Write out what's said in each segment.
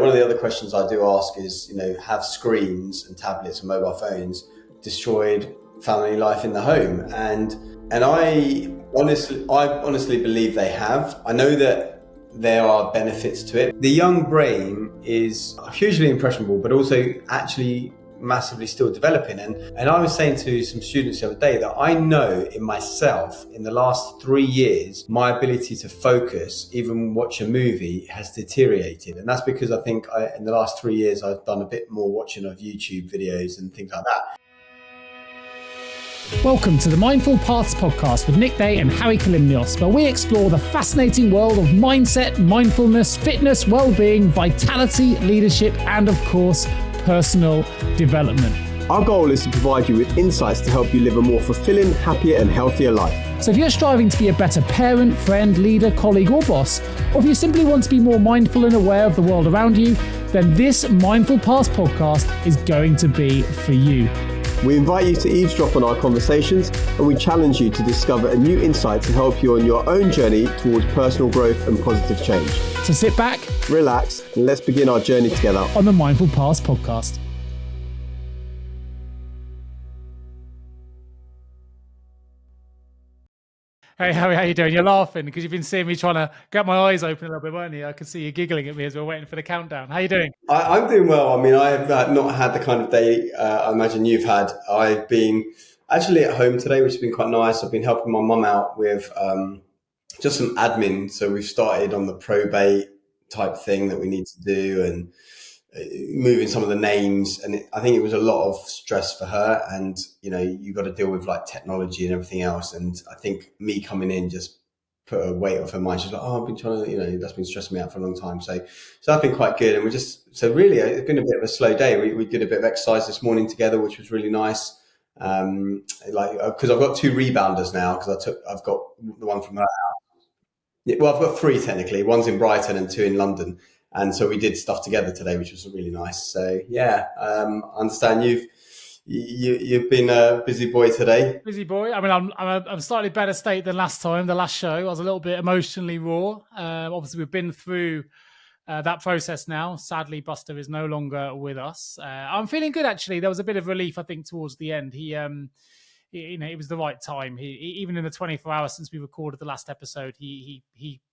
one of the other questions I do ask is, have screens and tablets and mobile phones destroyed family life in the home? And I honestly believe they have. I know that there are benefits to it. The young brain is hugely impressionable, but also actually massively still developing. And I was saying to some students the other day that I know in myself, in the last 3 years, my ability to focus, even watch a movie, has deteriorated. And that's because I think in the last 3 years, I've done a bit more watching of YouTube videos and things like that. Welcome to the Mindful Paths podcast with Nick Day and Harry Kalimnios, where we explore the fascinating world of mindset, mindfulness, fitness, well-being, vitality, leadership, and of course, personal development. Our goal is to provide you with insights to help you live a more fulfilling, happier, and healthier life. So if you're striving to be a better parent, friend, leader, colleague, or boss, or if you simply want to be more mindful and aware of the world around you, then this Mindful Paths podcast is going to be for you. We invite you to eavesdrop on our conversations, and we challenge you to discover a new insight to help you on your own journey towards personal growth and positive change. So sit back, relax, and let's begin our journey together on the Mindful Paths podcast. Hey, Harry, how you doing? You're laughing because you've been seeing me trying to get my eyes open a little bit, weren't you? I could see you giggling at me as we're waiting for the countdown. How you doing? I'm doing well. I mean, I have not had the kind of day I imagine you've had. I've been actually at home today, which has been quite nice. I've been helping my mum out with just some admin. So we've started on the probate type thing that we need to do and moving some of the names. And I think it was a lot of stress for her. And, you got to deal with like technology and everything else. And I think me coming in just put a weight off her mind. She's like, I've been trying to, that's been stressing me out for a long time. So that's been quite good. And really, it's been a bit of a slow day. We did a bit of exercise this morning together, which was really nice. Because I've got 2 rebounders now, because I've got the one from her house. Yeah, well, I've got 3 technically. One's in Brighton and 2 in London. And so we did stuff together today, which was really nice. So yeah, I understand you've been a busy boy today. Busy boy. I mean, I'm slightly better state than last time. The last show, I was a little bit emotionally raw. Obviously, we've been through that process now. Sadly, Buster is no longer with us. I'm feeling good actually. There was a bit of relief, I think, towards the end. It was the right time. He even in the 24 hours since we recorded the last episode, he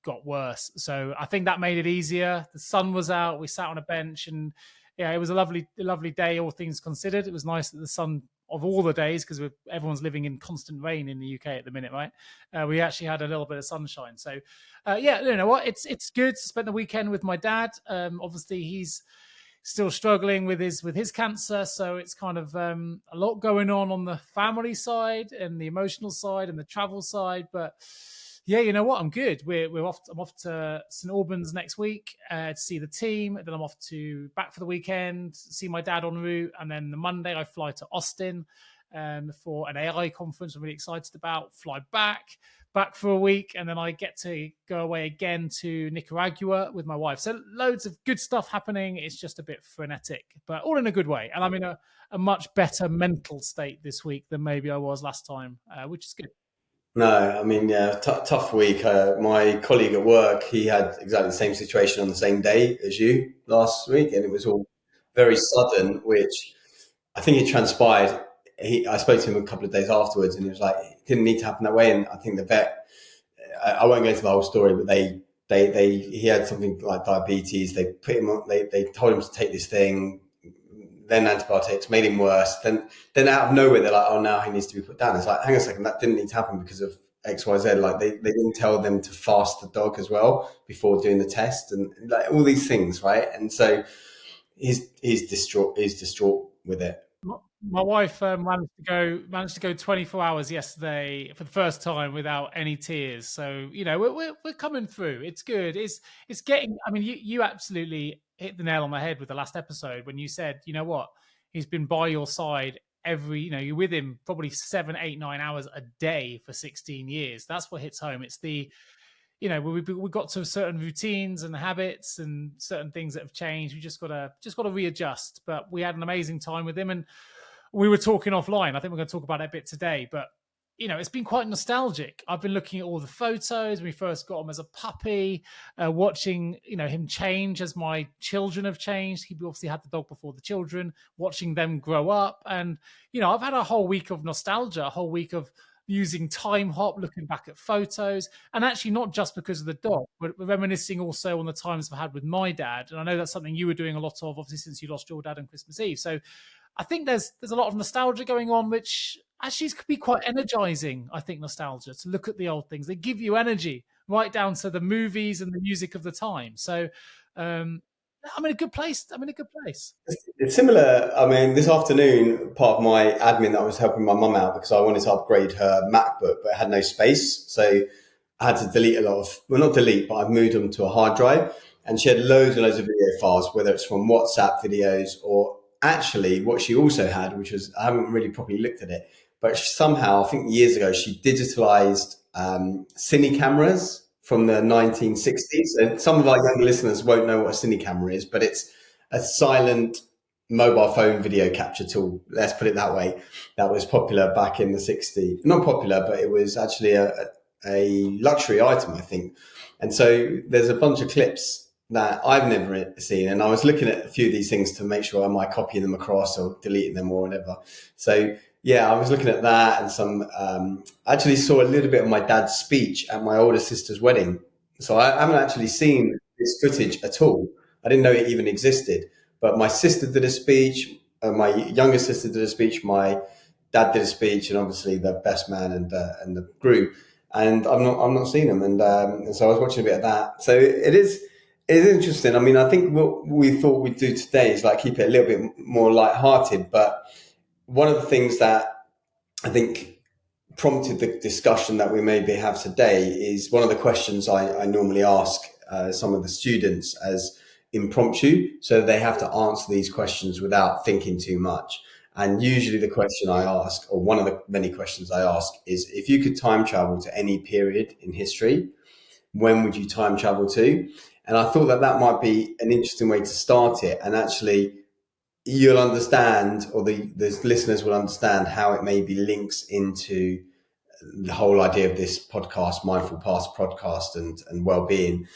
got worse. So I think that made it easier. The sun was out. We sat on a bench, and yeah, it was a lovely day, all things considered. It was nice that the sun of all the days, because everyone's living in constant rain in the UK at the minute, right? We actually had a little bit of sunshine. So yeah, you know what? It's good to spend the weekend with my dad. Obviously, he's still struggling with his cancer, so it's kind of a lot going on the family side and the emotional side and the travel side. But yeah, you know what? I'm good. I'm off to St Albans next week to see the team. Then I'm off back for the weekend, see my dad en route, and then the Monday I fly to Austin for an AI conference I'm really excited about. Fly back for a week, and then I get to go away again to Nicaragua with my wife. So loads of good stuff happening. It's just a bit frenetic, but all in a good way. And I'm in a much better mental state this week than maybe I was last time, which is good. No, I mean, yeah, tough week. My colleague at work, he had exactly the same situation on the same day as you last week, and it was all very sudden, which I think it transpired. I spoke to him a couple of days afterwards, and he was like, it didn't need to happen that way. And I think the vet, I won't go into the whole story, but he had something like diabetes. They put him on, they told him to take this thing, then antibiotics, made him worse. Then out of nowhere, they're like, oh, now he needs to be put down. It's like, hang on a second, that didn't need to happen because of X, Y, Z. Like they didn't tell them to fast the dog as well before doing the test, and like all these things, right? And so he's distraught with it. My wife managed to go 24 hours yesterday for the first time without any tears. So we're coming through. It's good. It's getting. I mean, you absolutely hit the nail on the head with the last episode when you said, you know what, he's been by your side you're with him probably 7, 8, 9 hours a day for 16 years. That's what hits home. It's we got to certain routines and habits and certain things that have changed. We just got to readjust. But we had an amazing time with him, and we were talking offline. I think we're going to talk about it a bit today. But it's been quite nostalgic. I've been looking at all the photos when we first got him as a puppy, watching, him change as my children have changed. He obviously had the dog before the children, watching them grow up. And, I've had a whole week of nostalgia, a whole week of using time hop, looking back at photos, and actually not just because of the dog, but reminiscing also on the times I've had with my dad. And I know that's something you were doing a lot of, obviously, since you lost your dad on Christmas Eve. So I think there's a lot of nostalgia going on, which actually could be quite energizing. I think nostalgia, to look at the old things, they give you energy, right down to the movies and the music of the time. So I'm in a good place. It's similar. I mean, this afternoon, part of my admin that I was helping my mum out because I wanted to upgrade her MacBook, but it had no space. So I had to delete a lot of, well, not delete, but I've moved them to a hard drive. And she had loads and loads of video files, whether it's from WhatsApp videos or actually what she also had, which was, I haven't really properly looked at it, but somehow, I think years ago, she digitalized cine cameras from the 1960s. And some of our young listeners won't know what a cine camera is, but it's a silent mobile phone video capture tool. Let's put it that way. That was popular back in the 60s. Not popular, but it was actually a luxury item, I think. And so there's a bunch of clips that I've never seen. And I was looking at a few of these things to make sure I might copy them across or deleting them or whatever. So yeah, I was looking at that and some, I actually saw a little bit of my dad's speech at my older sister's wedding. So I haven't actually seen this footage at all. I didn't know it even existed, but my sister did a speech, my younger sister did a speech, my dad did a speech, and obviously the best man and the groom. And I'm not seeing them. And so I was watching a bit of that. So it is interesting. I mean, I think what we thought we'd do today is like keep it a little bit more lighthearted. But one of the things that I think prompted the discussion that we maybe have today is one of the questions I normally ask some of the students as impromptu. So they have to answer these questions without thinking too much. And usually the question I ask, or one of the many questions I ask, is if you could time travel to any period in history, when would you time travel to? And I thought that might be an interesting way to start it. And actually, you'll understand, or the listeners will understand how it maybe links into the whole idea of this podcast, Mindful Past podcast and well-being,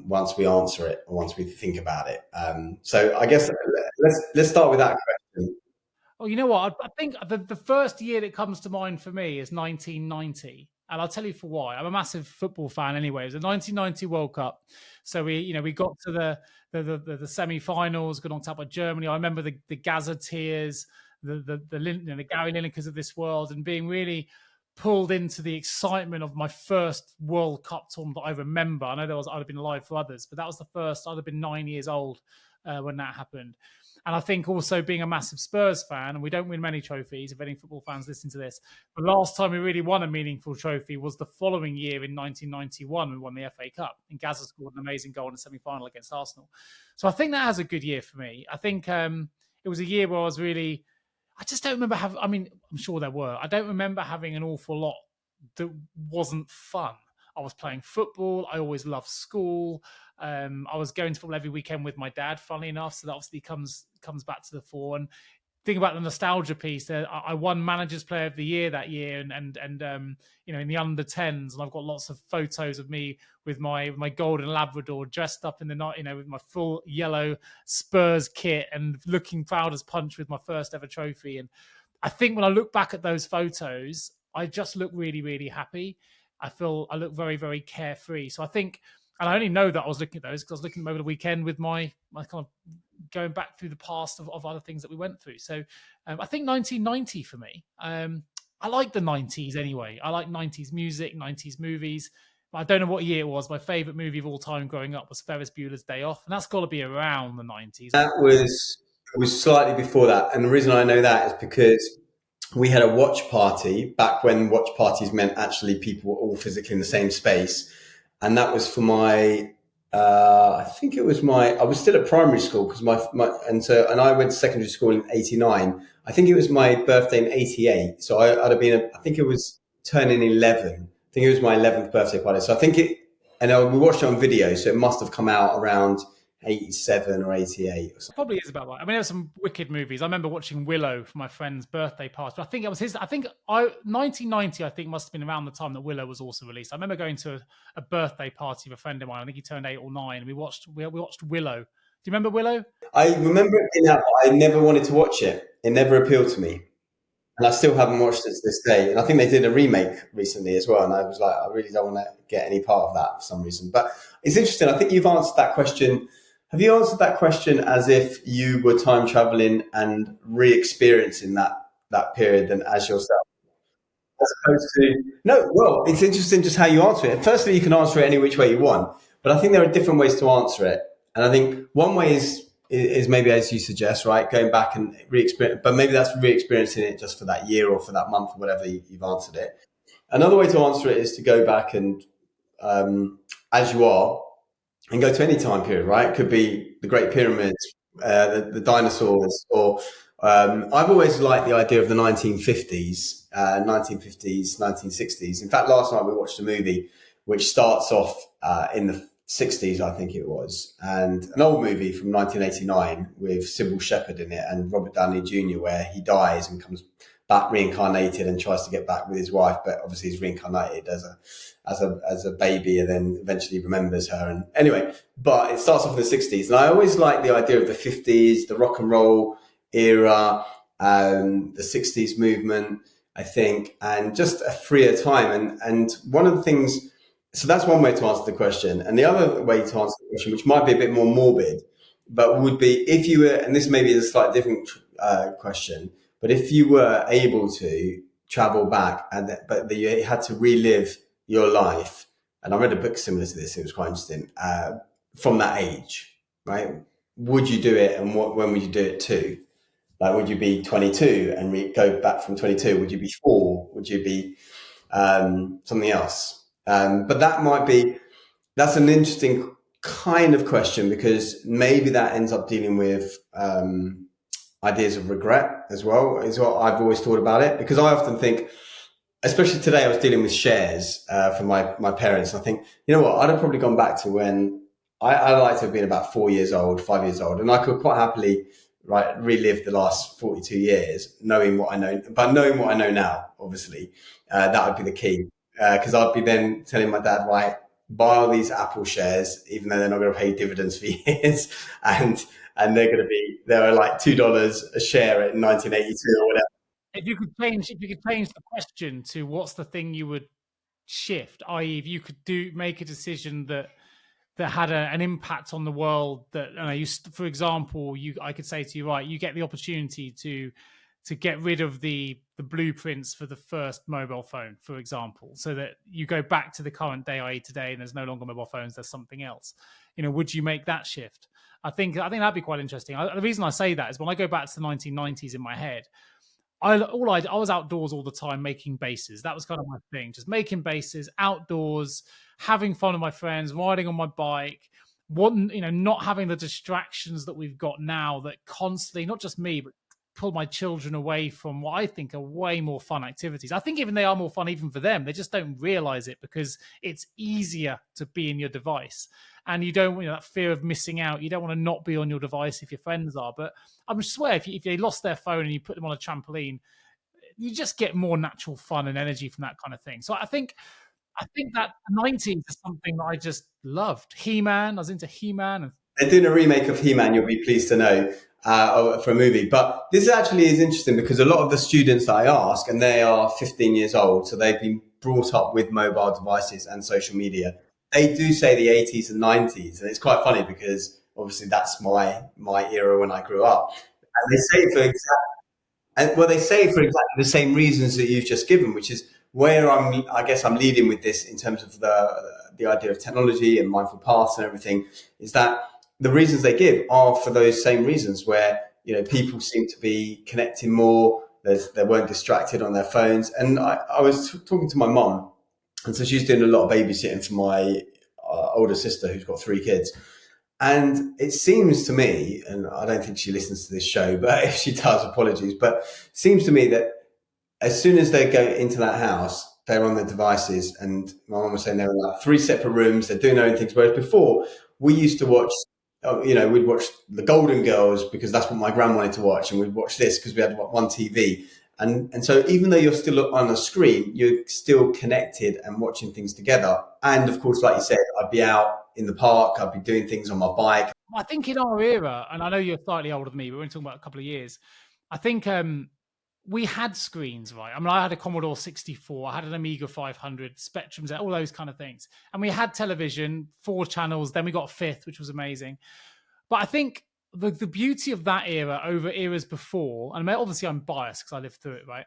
once we answer it or once we think about it. So I guess let's start with that question. Oh, you know what? I think the first year that comes to mind for me is 1990. And I'll tell you for why. I'm a massive football fan anyway. It was the 1990 World Cup. So we got to the semi-finals, got on top of Germany. I remember the Gazetteers, the Gary Linekers of this world, and being really pulled into the excitement of my first World Cup tournament that I remember. I know I'd have been alive for others, but that was the first. I'd have been 9 years old when that happened. And I think also being a massive Spurs fan, and we don't win many trophies, if any football fans listen to this, the last time we really won a meaningful trophy was the following year in 1991, we won the FA Cup. And Gazza scored an amazing goal in the semi-final against Arsenal. So I think that has a good year for me. I think it was a year where I just don't remember I'm sure there were. I don't remember having an awful lot that wasn't fun. I was playing football. I always loved school. I was going to football every weekend with my dad, funnily enough. So that obviously comes back to the fore. And think about the nostalgia piece. I won Manager's Player of the Year that year, and in the under 10s, and I've got lots of photos of me with my golden Labrador dressed up in the night, with my full yellow Spurs kit and looking proud as punch with my first ever trophy. And I think when I look back at those photos, I just look really, really happy. I look very, very carefree. So I think, and I only know that I was looking at those because I was looking at them over the weekend with my kind of going back through the past of other things that we went through. So I think 1990 for me. I like the 90s anyway. I like 90s music, 90s movies. I don't know what year it was. My favorite movie of all time growing up was Ferris Bueller's Day Off. And that's got to be around the 90s. It was slightly before that. And the reason I know that is because we had a watch party back when watch parties meant actually people were all physically in the same space. And that was for my, I was still at primary school because and I went to secondary school in 89. I think it was my birthday in 88. So I'd have been, I think it was turning 11. I think it was my 11th birthday party. So I think we watched it on video. So it must have come out around 87 or 88 or something. Probably is about right. I mean, there's some wicked movies. I remember watching Willow for my friend's birthday party. I think it was his. I think 1990. I think must have been around the time that Willow was also released. I remember going to a birthday party of a friend of mine. I think he turned 8 or 9, and we watched Willow. Do you remember Willow? I remember it being out, but I never wanted to watch it. It never appealed to me. And I still haven't watched it to this day. And I think they did a remake recently as well. And I was like, I really don't want to get any part of that for some reason. But it's interesting. I think you've answered that question. Have you answered that question as if you were time traveling and re-experiencing that period than as yourself? As opposed to, no, well, it's interesting just how you answer it. Firstly, you can answer it any which way you want. But I think there are different ways to answer it. And I think one way is maybe as you suggest, right? Going back and re-experience, but maybe that's re-experiencing it just for that year or for that month or whatever you've answered it. Another way to answer it is to go back and, as you are, and go to any time period, right? It could be the Great Pyramids, the dinosaurs, or I've always liked the idea of the 1950s, 1960s. In fact, last night we watched a movie which starts off in the 60s, I think it was, and an old movie from 1989 with Sybil Shepherd in it and Robert Downey Jr., where he dies and comes back reincarnated and tries to get back with his wife, but obviously he's reincarnated as a baby and then eventually remembers her. And anyway, but it starts off in the 60s, and I always like the idea of the 50s, the rock and roll era, the 60s movement, I think, and just a freer time. And one of the things. So that's one way to answer the question. And the other way to answer the question, which might be a bit more morbid, but would be if you were, and this maybe is a slightly different question, but if you were able to travel back but you had to relive your life, and I read a book similar to this, it was quite interesting, from that age, right? Would you do it, and when would you do it to? Like, would you be 22 and go back from 22? Would you be 4? Would you be something else? But that's an interesting kind of question, because maybe that ends up dealing with ideas of regret as well, is what I've always thought about it. Because I often think, especially today, I was dealing with shares for my parents. And I think, you know what, I'd have probably gone back to when I like to have been about 5 years old, and I could quite happily relive the last 42 years, knowing what I know, but knowing what I know now, obviously, that would be the key. Because I'd be then telling my dad, right, buy all these Apple shares, even though they're not going to pay dividends for years, and they're like $2 a share in 1982 or whatever. If you could change the question to what's the thing you would shift, i.e., if you could make a decision that had an impact on the world, that for example, I could say to you, right, you get the opportunity to get rid of the blueprints for the first mobile phone, for example, so that you go back to the current day, i.e. today, and there's no longer mobile phones, there's something else. Would you make that shift? I think that'd be quite interesting. The reason I say that is when I go back to the 1990s in my head, I was outdoors all the time making bases. That was kind of my thing, just making bases outdoors, having fun with my friends, riding on my bike. Not having the distractions that we've got now that constantly, not just me, but pull my children away from what I think are way more fun activities. I think even they are more fun even for them. They just don't realize it because it's easier to be in your device. And you don't, that fear of missing out. You don't want to not be on your device if your friends are. But I swear, if they lost their phone and you put them on a trampoline, you just get more natural fun and energy from that kind of thing. So I think that the 90s is something that I just loved. He-Man, I was into He-Man. They're doing a remake of He-Man, you'll be pleased to know, for a movie. But this actually is interesting because a lot of the students that I ask, and they are 15 years old, so they've been brought up with mobile devices and social media. They do say the 80s and 90s, and it's quite funny because obviously that's my era when I grew up. And they say for exactly the same reasons that you've just given, which is where I guess I'm leading with this in terms of the idea of technology and mindful paths and everything, is that the reasons they give are for those same reasons where, people seem to be connecting more, they weren't distracted on their phones. And I was talking to my mom, and so she's doing a lot of babysitting for my older sister who's got 3 kids. And it seems to me, and I don't think she listens to this show, but if she does, apologies, but it seems to me that as soon as they go into that house, they're on their devices. And my mum was saying they're in like 3 separate rooms, they're doing their own things. Whereas before, we used to watch we'd watch the Golden Girls because that's what my gran wanted to watch, and we'd watch this because we had one TV. And so even though you're still on a screen, you're still connected and watching things together. And of course, like you said, I'd be out in the park, I'd be doing things on my bike. I think in our era, and I know you're slightly older than me, but we're only talking about a couple of years. I think we had screens, right? I mean, I had a Commodore 64, I had an Amiga 500, Spectrums, all those kind of things. And we had television, 4 channels, then we got a 5th, which was amazing. But I think the beauty of that era over eras before, and obviously I'm biased because I lived through it, right?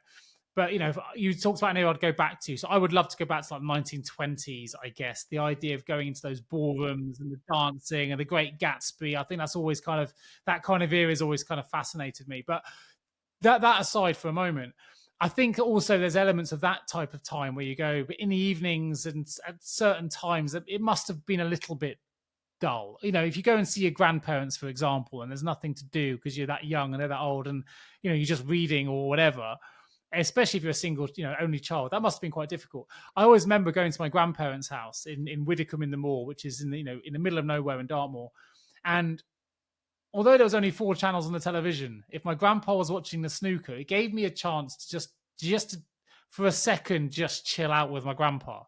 But, if you talked about an era I'd go back to. So I would love to go back to like 1920s, I guess. The idea of going into those ballrooms and the dancing and the Great Gatsby. I think that's always that kind of era has always kind of fascinated me. But that aside for a moment, I think also there's elements of that type of time where you go, but in the evenings and at certain times, it must have been a little bit dull. If you go and see your grandparents, for example, and there's nothing to do because you're that young and they're that old and, you're just reading or whatever, especially if you're a single, only child, that must have been quite difficult. I always remember going to my grandparents' house in Widdicombe in the Moor, which is in the middle of nowhere in Dartmoor. And although there was only 4 channels on the television, if my grandpa was watching the snooker, it gave me a chance to just for a second, just chill out with my grandpa.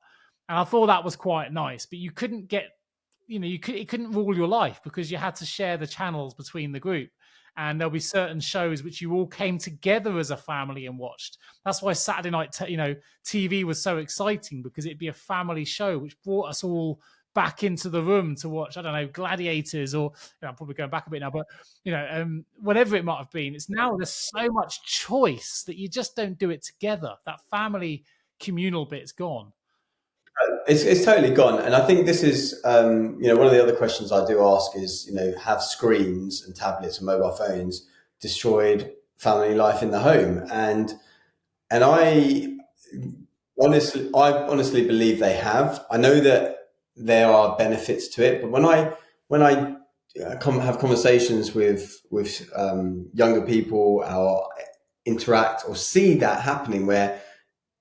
And I thought that was quite nice, but you couldn't get, it couldn't rule your life because you had to share the channels between the group. And there'll be certain shows which you all came together as a family and watched. That's why Saturday night, TV was so exciting, because it'd be a family show which brought us all back into the room to watch, I don't know, Gladiators, or I'm probably going back a bit now, but whatever it might have been. It's now there's so much choice that you just don't do it together. That family communal bit's gone. It's totally gone. And I think this is, one of the other questions I do ask is, have screens and tablets and mobile phones destroyed family life in the home? And I honestly believe they have. I know that there are benefits to it, but when I have conversations with younger people or interact or see that happening, where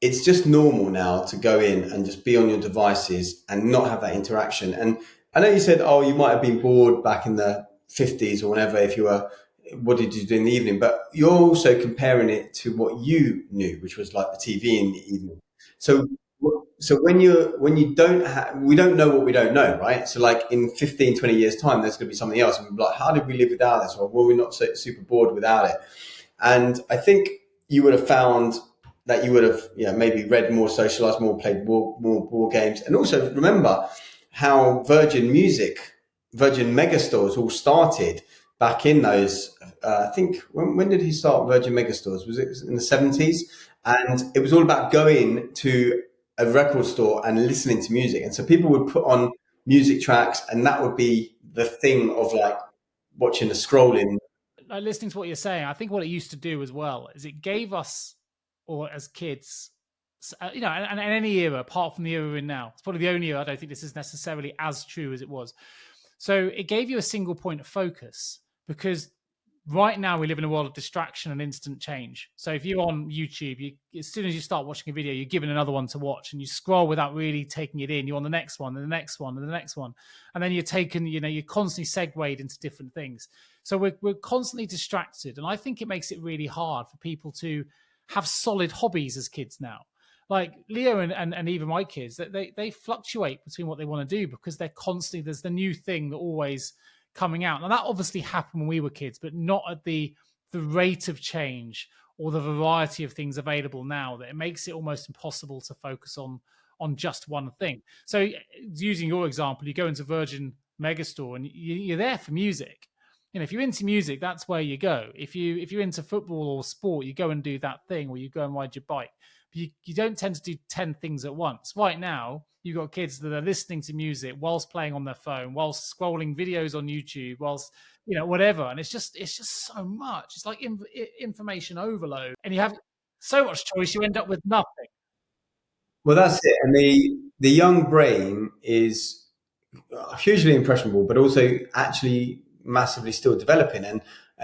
it's just normal now to go in and just be on your devices and not have that interaction. And I know you said, you might have been bored back in the 50s or whenever, what did you do in the evening? But you're also comparing it to what you knew, which was like the TV in the evening. So when you don't we don't know what we don't know, right? So like in 15, 20 years time, there's going to be something else. And we'll be like, how did we live without this? Or were we not so super bored without it? And I think you would have found that you would have maybe read more, socialized more, played more board games. And also remember how Virgin Megastores all started back in those, I think, when did he start Virgin Megastores? Was it in the 70s? And it was all about going to a record store and listening to music. And so people would put on music tracks, and that would be the thing of like watching the scrolling. Like listening to what you're saying, I think what it used to do as well is it gave us, or as kids, and any era apart from the era we're in now, it's probably the only era I don't think this is necessarily as true as it was. So it gave you a single point of focus, because right now we live in a world of distraction and instant change. So if you're on YouTube, as soon as you start watching a video, you're given another one to watch, and you scroll without really taking it in. You're on the next one, and the next one, and the next one, and then you're taken. You're constantly segued into different things. So we're constantly distracted, and I think it makes it really hard for people to have solid hobbies as kids now. Like Leo and even my kids, they fluctuate between what they want to do, because they're constantly, there's the new thing that always coming out. And that obviously happened when we were kids, but not at the rate of change or the variety of things available now, that it makes it almost impossible to focus on just one thing. So using your example, you go into Virgin Megastore and you're there for music. If you're into music, that's where you go. If you're into football or sport, you go and do that thing, or you go and ride your bike. But you don't tend to do 10 things at once. Right now, you've got kids that are listening to music whilst playing on their phone, whilst scrolling videos on YouTube, whilst whatever. And it's just so much. It's like information overload, and you have so much choice, you end up with nothing. Well, that's it. And the young brain is hugely impressionable, but also actually massively still developing. And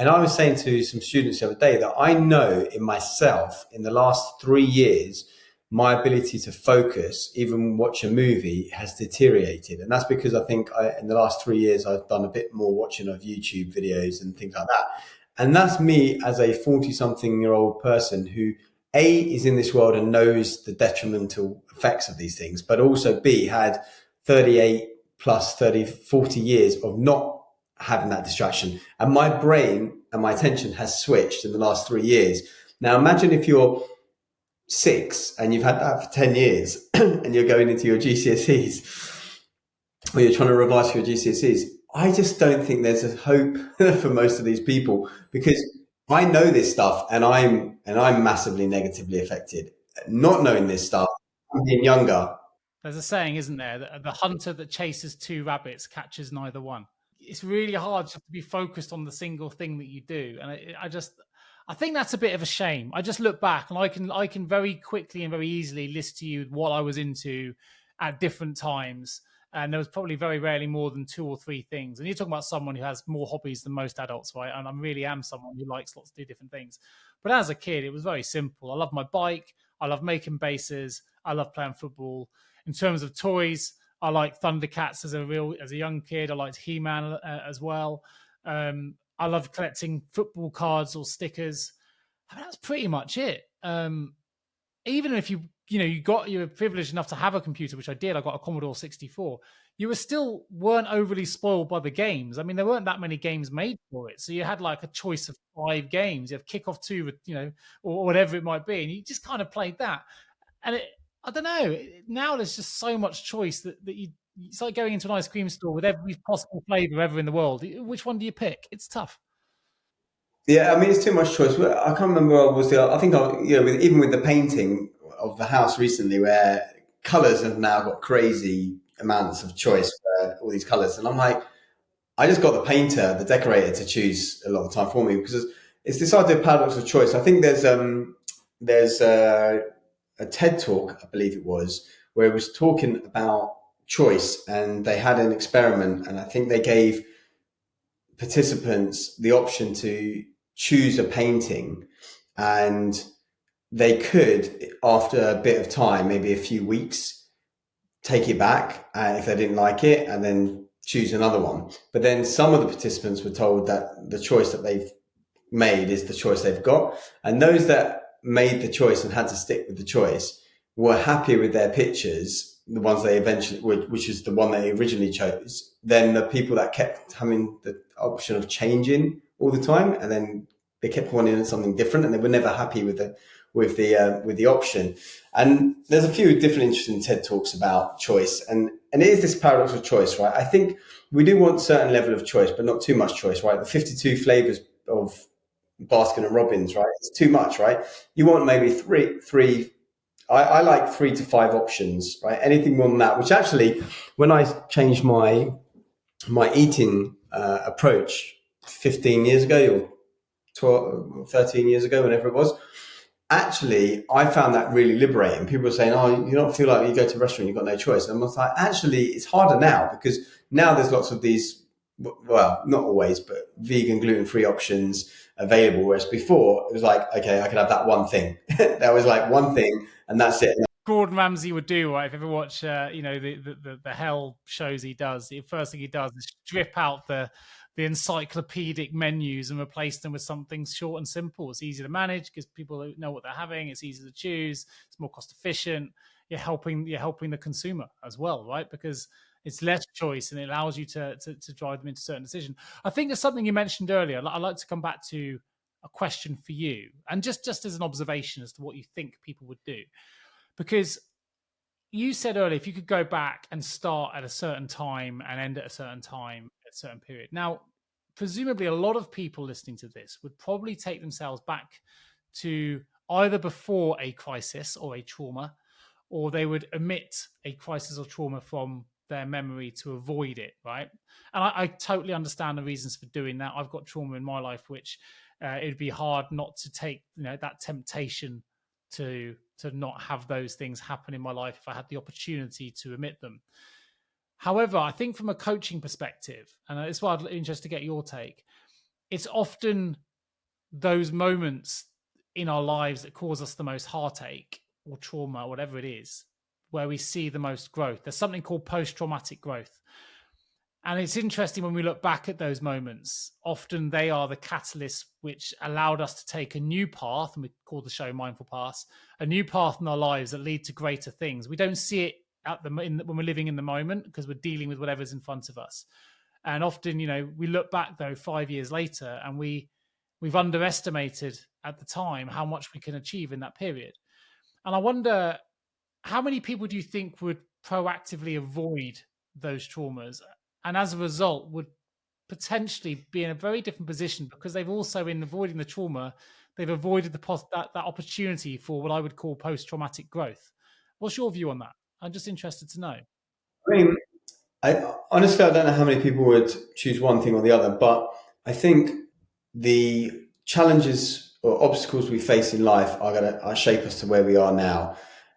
I was saying to some students the other day that I know in myself, in the last 3 years, my ability to focus, even watch a movie, has deteriorated. And that's because I think in the last 3 years, I've done a bit more watching of YouTube videos and things like that. And that's me as a 40-something-year-old person who, A, is in this world and knows the detrimental effects of these things, but also B, had 38 plus 30, 40 years of not having that distraction. And my brain and my attention has switched in the last 3 years. Now, imagine if you're 6 and you've had that for 10 years and you're going into your GCSEs or you're trying to revise for your GCSEs. I just don't think there's a hope for most of these people, because I know this stuff and I'm massively negatively affected. Not knowing this stuff, I'm being younger. There's a saying, isn't there, that the hunter that chases 2 rabbits catches neither one. It's really hard to be focused on the single thing that you do, and I think that's a bit of a shame. I just look back and I can very quickly and very easily list to you what I was into at different times, and there was probably very rarely more than 2 or 3 things. And you're talking about someone who has more hobbies than most adults, right? And I really am someone who likes lots of different things. But as a kid, it was very simple. I love my bike. I love making bases. I love playing football. In terms of toys, I like Thundercats as a young kid. I liked He-Man as well. I love collecting football cards or stickers. I mean, that's pretty much it. Even if you were privileged enough to have a computer, which I did, I got a Commodore 64. You weren't overly spoiled by the games. I mean, there weren't that many games made for it, so you had like a choice of 5 games. You have Kickoff 2, or whatever it might be, and you just kind of played that. And I don't know. Now there's just so much choice that it's like going into an ice cream store with every possible flavor ever in the world. Which one do you pick? It's tough. Yeah, I mean, it's too much choice. I can't remember what was I think, even with the painting of the house recently, where colours have now got crazy amounts of choice for all these colours. And I'm like, I just got the painter, the decorator to choose a lot of the time for me, because it's this idea of paradox of choice. I think there's a TED talk, I believe it was, where it was talking about choice, and they had an experiment, and I think they gave participants the option to choose a painting, and they could, after a bit of time, maybe a few weeks, take it back if they didn't like it, and then choose another one. But then some of the participants were told that the choice that they've made is the choice they've got, and those that made the choice and had to stick with the choice were happy with their pictures, the ones they eventually, which is the one they originally chose, than the people that kept having the option of changing all the time, and then they kept wanting something different, and they were never happy with the option. And there's a few different interesting TED talks about choice, and it is this paradox of choice, right? I think we do want a certain level of choice, but not too much choice, right? The 52 flavors of Baskin and Robbins, right? It's too much, right? You want maybe three. I like 3 to 5 options, right? Anything more than that, which actually, when I changed my eating approach 15 years ago or 12, 13 years ago, whenever it was, actually, I found that really liberating. People were saying, oh, you don't feel like you go to a restaurant, you've got no choice. And I was like, actually, it's harder now, because now there's lots of these, well, not always, but vegan, gluten-free options available. Whereas before, it was like, okay, I could have that one thing. That was like one thing, and that's it. Gordon Ramsay would do, right? If you ever watch, the hell shows he does, the first thing he does is strip out the encyclopedic menus and replace them with something short and simple. It's easy to manage because people know what they're having. It's easy to choose. It's more cost efficient. You're helping the consumer as well, right? Because it's less choice and it allows you to drive them into certain decisions. I think there's something you mentioned earlier. I'd like to come back to a question for you, and just as an observation as to what you think people would do. Because you said earlier, if you could go back and start at a certain time and end at a certain time, at a certain period. Now, presumably a lot of people listening to this would probably take themselves back to either before a crisis or a trauma, or they would omit a crisis or trauma from their memory to avoid it, right? And I totally understand the reasons for doing that. I've got trauma in my life, which it would be hard not to take, that temptation to not have those things happen in my life if I had the opportunity to omit them. However, I think from a coaching perspective, and it's why I'm interested to get your take, it's often those moments in our lives that cause us the most heartache or trauma, whatever it is, where we see the most growth. There's something called post-traumatic growth. And it's interesting when we look back at those moments, often they are the catalysts which allowed us to take a new path, and we call the show Mindful Paths, a new path in our lives that lead to greater things. We don't see it when we're living in the moment because we're dealing with whatever's in front of us. And often, we look back though 5 years later and we've underestimated at the time how much we can achieve in that period. And I wonder, how many people do you think would proactively avoid those traumas, and as a result would potentially be in a very different position because they've also, in avoiding the trauma, they've avoided that opportunity for what I would call post-traumatic growth? What's your view on that? I'm just interested to know. I mean, honestly, I don't know how many people would choose one thing or the other, but I think the challenges or obstacles we face in life are shape us to where we are now.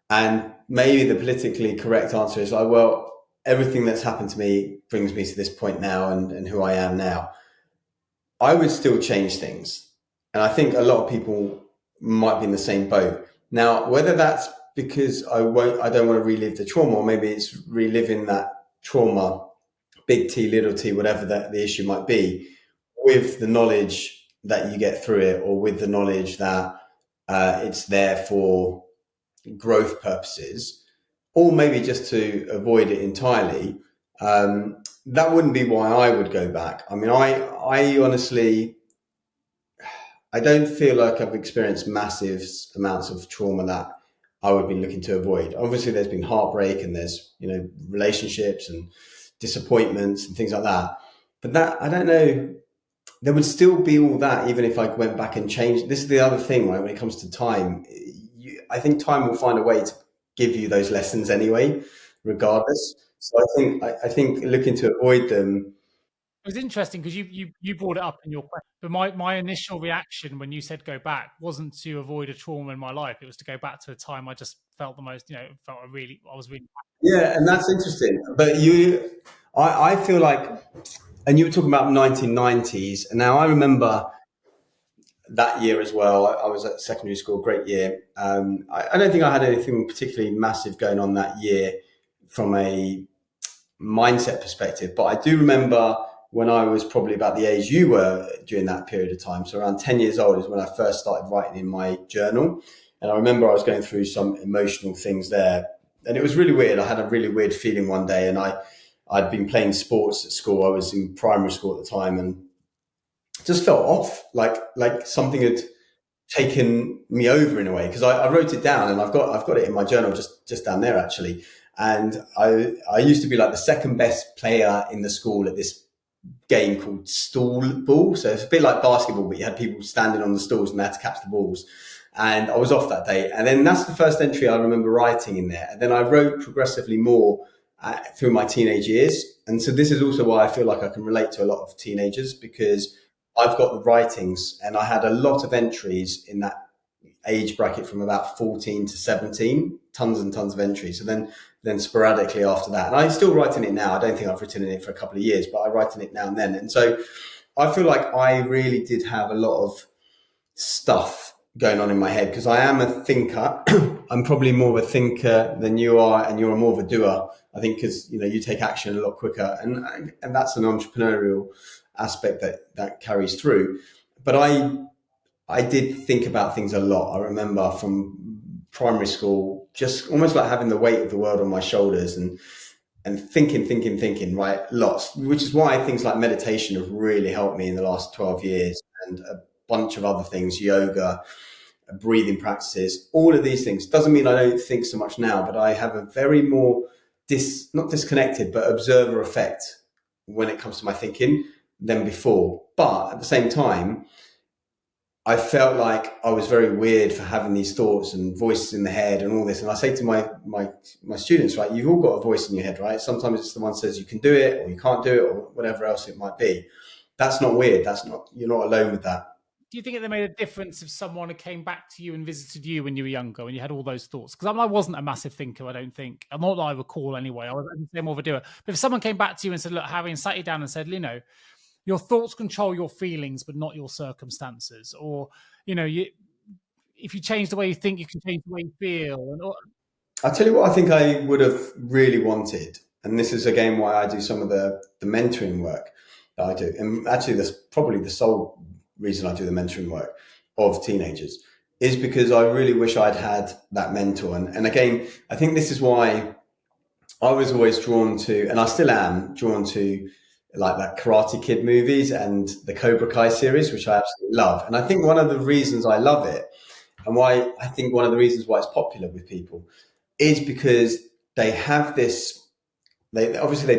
And maybe the politically correct answer is like, well, everything that's happened to me brings me to this point now and who I am now. I would still change things. And I think a lot of people might be in the same boat. Now, whether that's because I don't want to relive the trauma, or maybe it's reliving that trauma, big T, little t, whatever the issue might be, with the knowledge that you get through it, or with the knowledge that it's there for growth purposes, or maybe just to avoid it entirely, that wouldn't be why I would go back. I mean, I honestly, I don't feel like I've experienced massive amounts of trauma that I would be looking to avoid. Obviously, there's been heartbreak and there's, relationships and disappointments and things like that. But that, I don't know, there would still be all that even if I went back and changed. This is the other thing, right? When it comes to time, I think time will find a way to give you those lessons anyway, regardless. So I think looking to avoid them. It was interesting because you brought it up in your question, but my initial reaction when you said go back wasn't to avoid a trauma in my life. It was to go back to a time I just felt the most, I was really. Yeah, and that's interesting. But I feel like, and you were talking about 1990s, and now I remember that year as well. I was at secondary school, great year. I don't think I had anything particularly massive going on that year from a mindset perspective, but I do remember when I was probably about the age you were during that period of time. So around 10 years old is when I first started writing in my journal. And I remember I was going through some emotional things there. And it was really weird. I had a really weird feeling one day, and I'd been playing sports at school. I was in primary school at the time and just felt off, like something had taken me over in a way, because I wrote it down, and I've got it in my journal just down there actually. And I used to be like the second best player in the school at this game called stool ball. So it's a bit like basketball, but you had people standing on the stools and they had to catch the balls. And I was off that day. And then that's the first entry I remember writing in there. And then I wrote progressively more through my teenage years. And so this is also why I feel like I can relate to a lot of teenagers, because I've got the writings, and I had a lot of entries in that age bracket from about 14 to 17, tons and tons of entries. And then sporadically after that, and I'm still writing it now. I don't think I've written in it for a couple of years, but I write in it now and then. And so I feel like I really did have a lot of stuff going on in my head, because I am a thinker. I'm probably more of a thinker than you are, and you're more of a doer, I think, because you take action a lot quicker, and that's an entrepreneurial aspect that carries through. But I did think about things a lot. I remember from primary school, just almost like having the weight of the world on my shoulders and thinking, right? Lots, which is why things like meditation have really helped me in the last 12 years, and a bunch of other things, yoga, breathing practices, all of these things. Doesn't mean I don't think so much now, but I have a very more not disconnected, but observer effect when it comes to my thinking than before. But at the same time, I felt like I was very weird for having these thoughts and voices in the head and all this. And I say to my students, right, you've all got a voice in your head, right? Sometimes it's the one that says you can do it or you can't do it or whatever else it might be. That's not weird. You're not alone with that. Do you think it made a difference if someone came back to you and visited you when you were younger, when you had all those thoughts? Because I wasn't a massive thinker, I don't think. I'm not that I recall anyway. I was more of a doer. But if someone came back to you and said, look, Harry, and sat you down and said, your thoughts control your feelings, but not your circumstances. Or, if you change the way you think, you can change the way you feel. And I'll tell you what I think I would have really wanted, and this is again why I do some of the mentoring work that I do. And actually, that's probably the sole reason I do the mentoring work of teenagers, is because I really wish I'd had that mentor. And again, I think this is why I was always drawn to, and I still am drawn to, like that Karate Kid movies and the Cobra Kai series, which I absolutely love. And I think one of the reasons I love it, and why I think one of the reasons why it's popular with people, is because they have this, they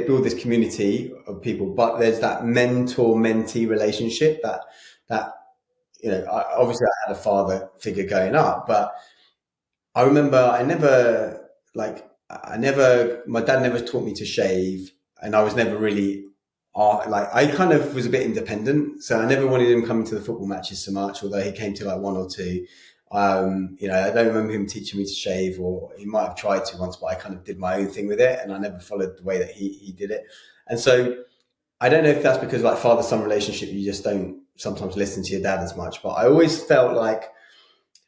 build this community of people, but there's that mentor-mentee relationship that obviously I had a father figure going up, but I remember my dad never taught me to shave, and I was never really I kind of was a bit independent, so I never wanted him coming to the football matches so much, although he came to like one or two. I don't remember him teaching me to shave, or he might have tried to once, but I kind of did my own thing with it, and I never followed the way that he did it. And so I don't know if that's because like father-son relationship, you just don't sometimes listen to your dad as much, but I always felt like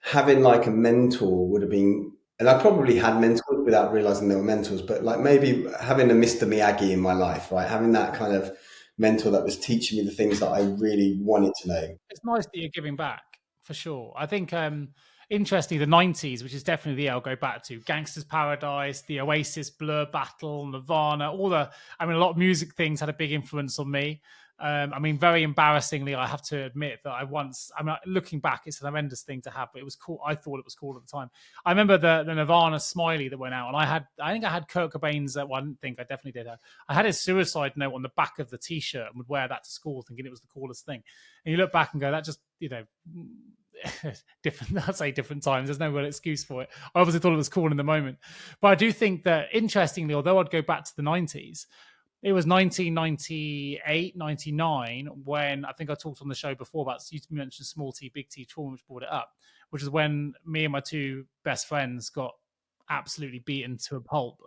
having like a mentor would have been, and I probably had mentors without realizing they were mentors, but like maybe having a Mr. Miyagi in my life, right? Having that kind of mentor that was teaching me the things that I really wanted to know. It's nice that you're giving back, for sure. I think, interestingly, the 90s, which is definitely the year I'll go back to, Gangster's Paradise, the Oasis, Blur, Battle, Nirvana, a lot of music things had a big influence on me. Very embarrassingly, I have to admit that looking back, it's an horrendous thing to have, but it was cool. I thought it was cool at the time. I remember the Nirvana smiley that went out, and I think I had Kurt Cobain's, I definitely did have. I had his suicide note on the back of the t-shirt and would wear that to school thinking it was the coolest thing. And you look back and go, that just, different, I'd say different times. There's no real excuse for it. I obviously thought it was cool in the moment. But I do think that, interestingly, although I'd go back to the 90s, it was 1998, 99, when I think I talked on the show before about, you mentioned small T, big T trauma, which brought it up, which is when me and my two best friends got absolutely beaten to a pulp,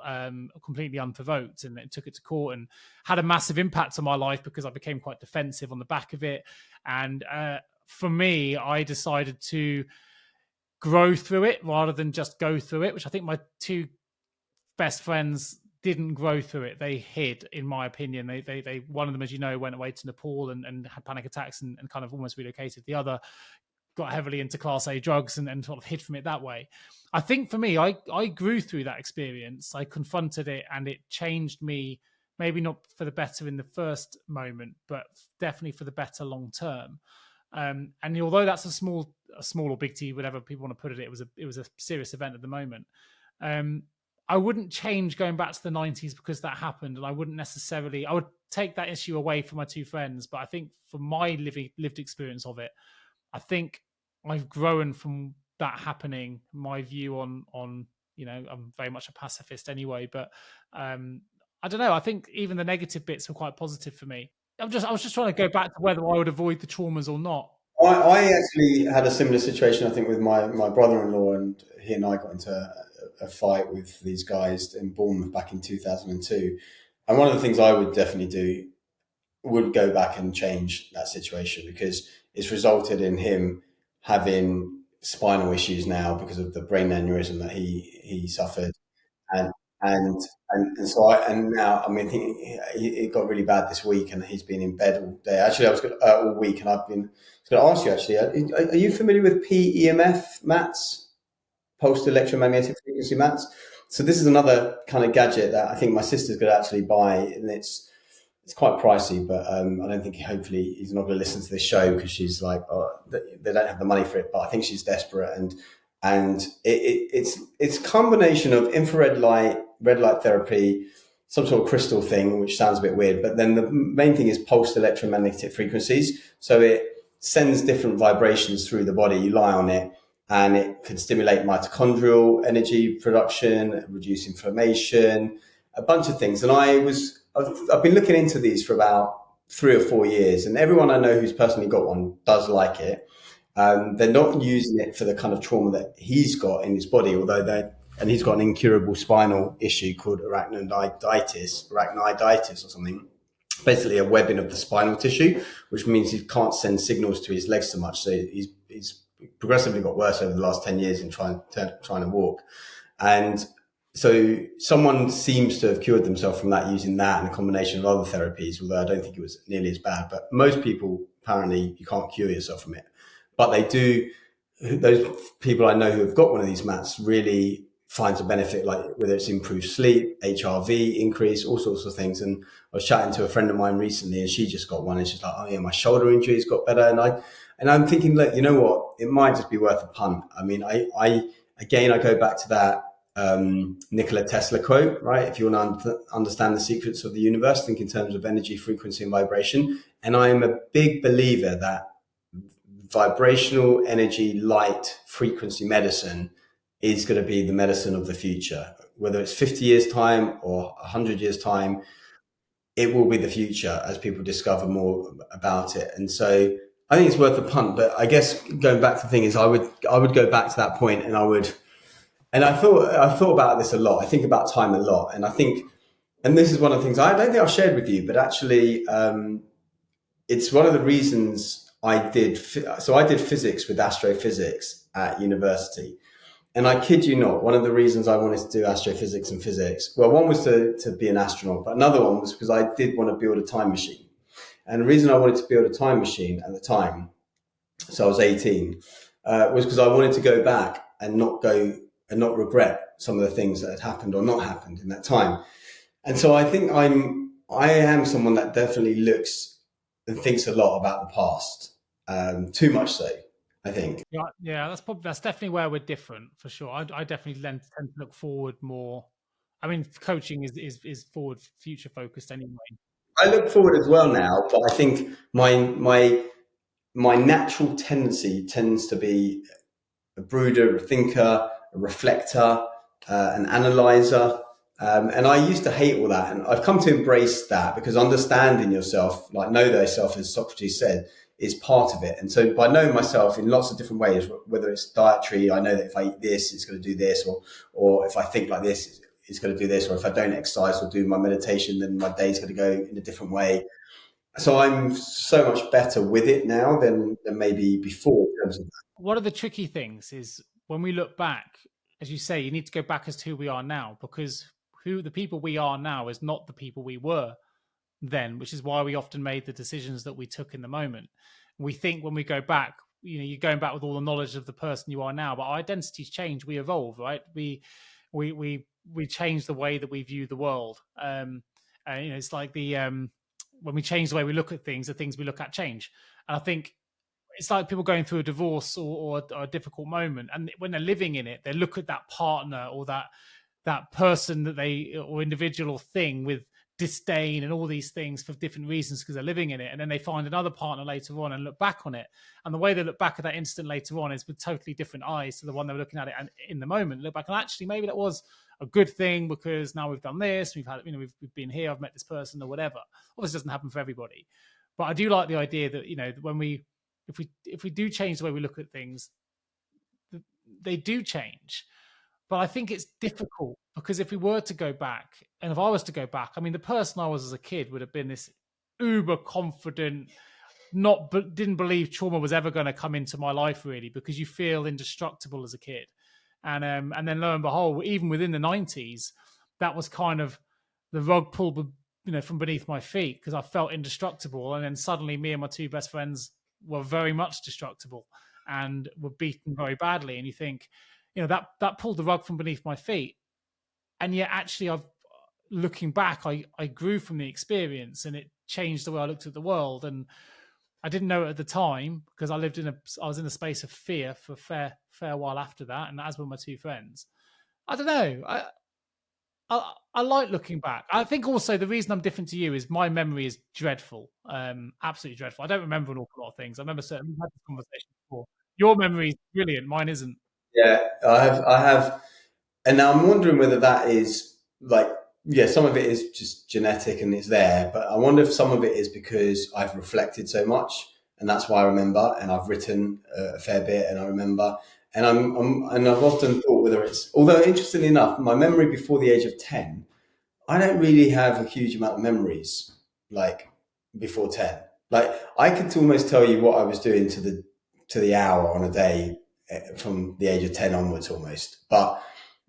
completely unprovoked, and it took it to court and had a massive impact on my life because I became quite defensive on the back of it. And for me, I decided to grow through it rather than just go through it, which I think my two best friends didn't grow through it. They hid, in my opinion. They one of them, as you know, went away to Nepal and had panic attacks and kind of almost relocated. The other got heavily into Class A drugs and sort of hid from it that way. I think for me, I grew through that experience. I confronted it, and it changed me, maybe not for the better in the first moment, but definitely for the better long term. And although that's a small or big T, whatever people want to put it, it was a serious event at the moment. I wouldn't change going back to the 90s because that happened, and I would take that issue away from my two friends. But I think for my lived experience of it, I think I've grown from that happening. My view on I'm very much a pacifist anyway, but I don't know. I think even the negative bits were quite positive for me. I was just trying to go back to whether I would avoid the traumas or not. I actually had a similar situation, I think, with my brother-in-law, and he and I got into a fight with these guys in Bournemouth back in 2002. And one of the things I would definitely do would go back and change that situation, because it's resulted in him having spinal issues now because of the brain aneurysm that he suffered. And so now, it got really bad this week, and he's been in bed all day. Actually, all week, and I've been going to ask you, actually, are you familiar with PEMF mats? Pulsed electromagnetic frequency mats. So this is another kind of gadget that I think my sister's going to actually buy, and it's quite pricey, but I don't think, hopefully he's not going to listen to this show because she's like, they don't have the money for it, but I think she's desperate. And it's a combination of infrared light, red light therapy, some sort of crystal thing, which sounds a bit weird, but then the main thing is pulsed electromagnetic frequencies. So it sends different vibrations through the body. You lie on it, and it can stimulate mitochondrial energy production, reduce inflammation, a bunch of things. And I've been looking into these for about 3 or 4 years, and everyone I know who's personally got one does like it. They're not using it for the kind of trauma that he's got in his body, and he's got an incurable spinal issue called arachnoiditis or something. Basically a webbing of the spinal tissue, which means he can't send signals to his legs so much. So he's progressively got worse over the last 10 years in trying to walk. And so someone seems to have cured themselves from that using that and a combination of other therapies, although I don't think it was nearly as bad. But most people, apparently, you can't cure yourself from it. But they do, those people I know who have got one of these mats really finds a benefit, like whether it's improved sleep, HRV increase, all sorts of things. And I was chatting to a friend of mine recently and she just got one and she's like, oh yeah, my shoulder injuries got better. And I'm thinking, look, you know what, it might just be worth a punt. I mean, I go back to that Nikola Tesla quote, right? If you want to understand the secrets of the universe, think in terms of energy, frequency, and vibration. And I am a big believer that vibrational energy, light, frequency medicine is going to be the medicine of the future. Whether it's 50 years time or 100 years time, it will be the future as people discover more about it. And so I think it's worth a punt. But I guess going back to the thing is I would go back to that point and I thought about this a lot. I think about time a lot. And I think, and this is one of the things I don't think I've shared with you, but actually it's one of the reasons I did physics with astrophysics at university. And I kid you not, one of the reasons I wanted to do astrophysics and physics, well, one was to be an astronaut, but another one was because I did want to build a time machine. And the reason I wanted to build a time machine at the time, so I was 18, was because I wanted to go back and not regret some of the things that had happened or not happened in that time. And so I think I am someone that definitely looks and thinks a lot about the past, too much so, I think. Yeah, that's definitely where we're different for sure. I definitely tend to look forward more. I mean, coaching is forward, future focused anyway. I look forward as well now, but I think my natural tendency tends to be a brooder, a thinker, a reflector, an analyzer. And I used to hate all that. And I've come to embrace that because understanding yourself, like know thyself, as Socrates said, is part of it. And so by knowing myself in lots of different ways, whether it's dietary, I know that if I eat this, it's going to do this, or if I think like this, it's going to do this, or if I don't exercise or do my meditation, then my day's going to go in a different way. So I'm so much better with it now than maybe before. In terms of that. One of the tricky things is when we look back, as you say, you need to go back as to who we are now, because the people we are now is not the people we were then, which is why we often made the decisions that we took in the moment. We think when we go back, you're going back with all the knowledge of the person you are now, but our identities change, we evolve, right? We change the way that we view the world. It's like when we change the way we look at things, the things we look at change. And I think it's like people going through a divorce or a difficult moment, and when they're living in it, they look at that partner or that person or individual or thing with disdain and all these things for different reasons because they're living in it. And then they find another partner later on and look back on it. And the way they look back at that instant later on is with totally different eyes to the one they were looking at it and in the moment. Look back and actually maybe that was a good thing because now we've done this, we've had, we've been here, I've met this person or whatever. Obviously it doesn't happen for everybody. But I do like the idea that, when if we do change the way we look at things, they do change. But I think it's difficult because if we were to go back, and if I was to go back, I mean, the person I was as a kid would have been this uber confident, didn't believe trauma was ever going to come into my life really, because you feel indestructible as a kid. And then lo and behold, even within the 90s, that was kind of the rug pulled, from beneath my feet because I felt indestructible. And then suddenly me and my two best friends were very much destructible and were beaten very badly. And you think, that pulled the rug from beneath my feet. And yet actually looking back, I grew from the experience and it changed the way I looked at the world. And I didn't know it at the time because I was in a space of fear for a fair while after that. And as were my two friends. I don't know. I like looking back. I think also the reason I'm different to you is my memory is dreadful. Absolutely dreadful. I don't remember an awful lot of things. I remember we've had this conversation before. Your memory is brilliant. Mine isn't. Yeah, I have. And now I'm wondering whether that is some of it is just genetic and it's there, but I wonder if some of it is because I've reflected so much and that's why I remember, and I've written a fair bit and I remember, and I've often thought although interestingly enough, my memory before the age of 10, I don't really have a huge amount of memories like before 10. Like I could almost tell you what I was doing to the hour on a day from the age of 10 onwards almost. But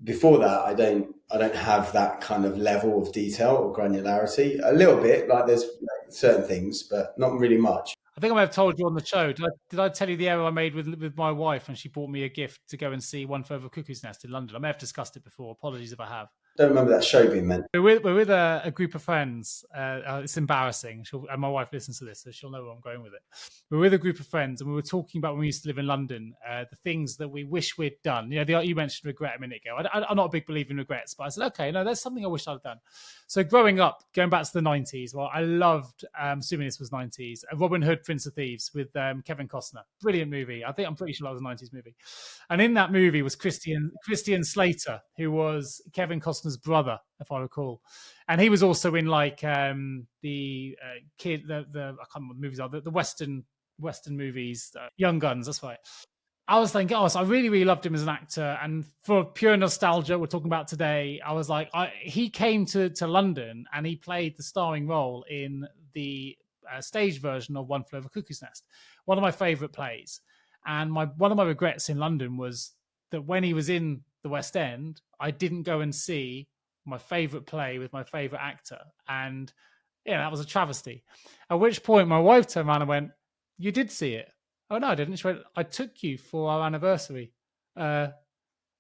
before that, I don't have that kind of level of detail or granularity. A little bit, like there's certain things, but not really much. I think I may have told you on the show. Did I tell you the error I made with my wife when she bought me a gift to go and see One Flew Over the Cuckoo's Nest in London? I may have discussed it before. Apologies if I have. Don't remember that show being meant. We're with a group of friends. It's embarrassing. And my wife listens to this, so she'll know where I'm going with it. We're with a group of friends, and we were talking about when we used to live in London, the things that we wish we'd done. You know, you mentioned regret a minute ago. I'm not a big believer in regrets, but I said, okay, no, there's something I wish I'd done. So growing up, going back to the 90s, well, I loved, assuming this was 90s, Robin Hood, Prince of Thieves with Kevin Costner. Brilliant movie. I'm pretty sure that was a 90s movie. And in that movie was Christian Slater, who was Kevin Costner's brother, if I recall. And he was also in like the I can't remember what the movies are, the Western movies, Young Guns, that's right. I was thinking, so I really, really loved him as an actor. And for pure nostalgia, we're talking about today, I was like, he came to London and he played the starring role in the stage version of One Flew Over the Cuckoo's Nest, one of my favourite plays. And one of my regrets in London was that when he was in the West End, I didn't go and see my favourite play with my favourite actor. And yeah, that was a travesty. At which point my wife turned around and went, "You did see it?" "Oh, no, I didn't." She went, "I took you for our anniversary.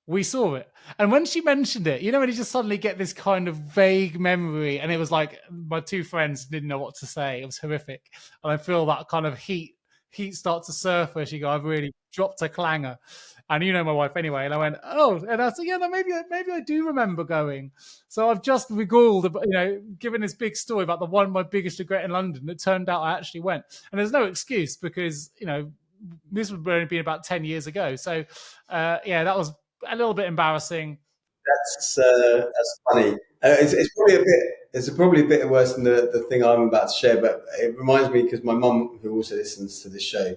We saw it." And when she mentioned it, when you just suddenly get this kind of vague memory, and it was like my two friends didn't know what to say. It was horrific. And I feel that kind of heat start to surface. You go, I've really dropped a clanger. And you know my wife anyway. And I went, oh, and I said, yeah, no, maybe I do remember going. So I've just recalled, given this big story about my biggest regret in London. It turned out I actually went. And there's no excuse because, this would only been about 10 years ago. So, that was a little bit embarrassing. That's funny. It's probably a bit worse than the thing I'm about to share, but it reminds me because my mum, who also listens to this show,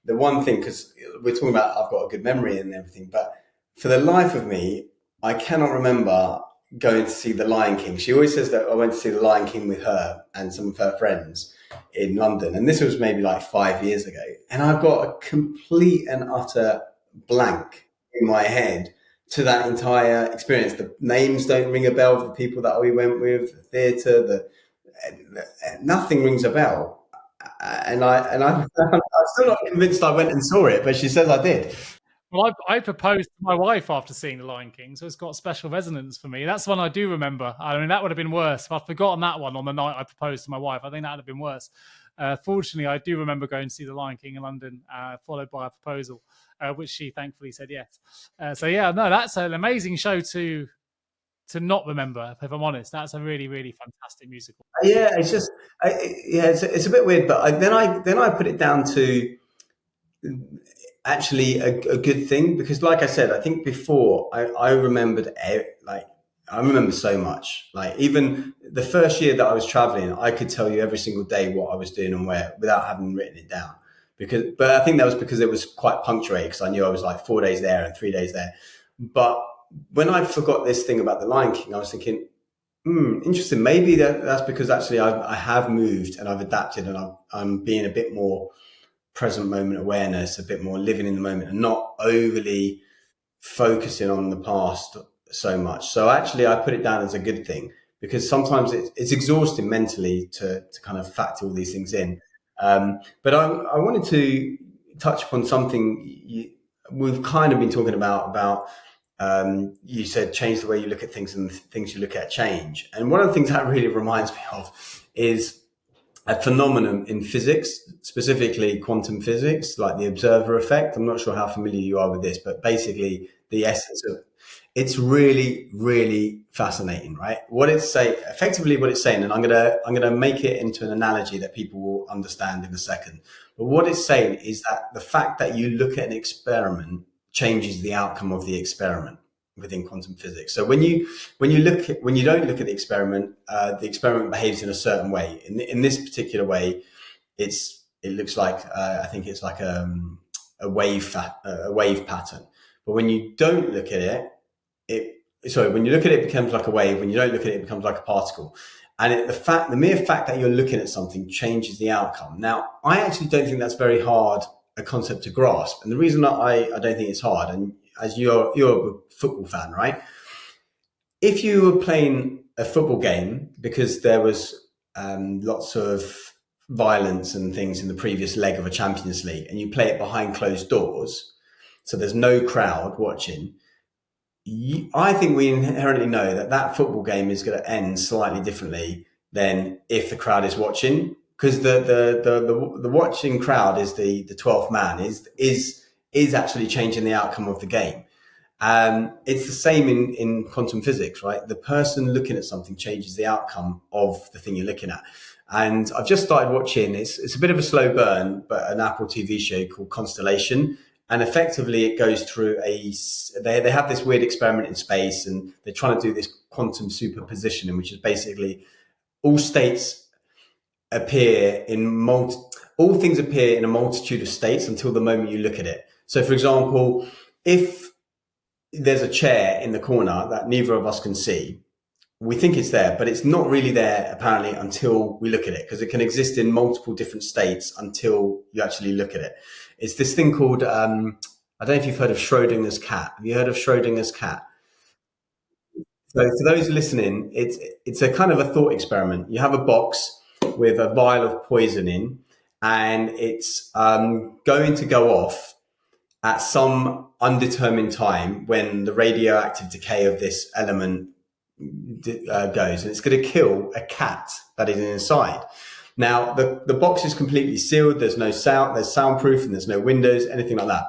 the one thing, because we're talking about I've got a good memory and everything, but for the life of me, I cannot remember going to see The Lion King. She always says that I went to see The Lion King with her and some of her friends in London, and this was maybe like 5 years ago, and I've got a complete and utter blank in my head to that entire experience. The names don't ring a bell of the people that we went with, the theatre, nothing rings a bell. And I'm still not convinced I went and saw it, but she says I did. Well, I proposed to my wife after seeing The Lion King, so it's got special resonance for me. That's one I do remember. I mean, that would have been worse. If I'd forgotten that one on the night I proposed to my wife, I think that would have been worse. Fortunately, I do remember going to see The Lion King in London, followed by a proposal, which she thankfully said yes. That's an amazing show to not remember, if I'm honest. That's a really, really fantastic musical. Yeah, it's just, it's a bit weird, but then I put it down to actually a good thing, because like I said, I think before I remembered I remember so much. Like even the first year that I was traveling, I could tell you every single day what I was doing and where without having written it down. But I think that was because it was quite punctuated, because I knew I was like 4 days there and 3 days there. But when I forgot this thing about The Lion King, I was thinking, interesting. Maybe that's because actually I have moved and I've adapted, and I'm being a bit more present moment awareness, a bit more living in the moment, and not overly focusing on the past so much. So actually I put it down as a good thing, because sometimes it's exhausting mentally to kind of factor all these things in. But I wanted to touch upon something we've kind of been talking about you said change the way you look at things, and things you look at change. And one of the things that really reminds me of is a phenomenon in physics, specifically quantum physics, like the observer effect. I'm not sure how familiar you are with this, but basically the essence of it's really, really fascinating, right? What it's saying, and I'm gonna make it into an analogy that people will understand in a second. But what it's saying is that the fact that you look at an experiment changes the outcome of the experiment within quantum physics. So when you don't look at the experiment behaves in a certain way. In this particular way, it looks like I think it's like a wave pattern. But when you don't look at it, when you look at it, it becomes like a wave. When you don't look at it, it becomes like a particle. And the mere fact that you're looking at something changes the outcome. Now, I actually don't think that's very hard a concept to grasp. And the reason that I don't think it's hard, and as you're a football fan, right? If you were playing a football game because there was lots of violence and things in the previous leg of a Champions League, and you play it behind closed doors, so there's no crowd watching, I think we inherently know that that football game is going to end slightly differently than if the crowd is watching, because the watching crowd is the 12th man is actually changing the outcome of the game. It's the same in quantum physics, right? The person looking at something changes the outcome of the thing you're looking at. And I've just started watching, it's a bit of a slow burn, but an Apple TV show called Constellation. And effectively it goes through they have this weird experiment in space, and they're trying to do this quantum superpositioning, which is basically all states appear all things appear in a multitude of states until the moment you look at it. So for example, if there's a chair in the corner that neither of us can see, we think it's there, but it's not really there apparently until we look at it, because it can exist in multiple different states until you actually look at it. It's this thing called, I don't know if you've heard of Schrodinger's cat. Have you heard of Schrodinger's cat? So for those listening, it's a kind of a thought experiment. You have a box with a vial of poison in, and it's going to go off at some undetermined time when the radioactive decay of this element goes, and it's going to kill a cat that is inside. Now, the box is completely sealed. There's no sound, there's soundproof, and there's no windows, anything like that.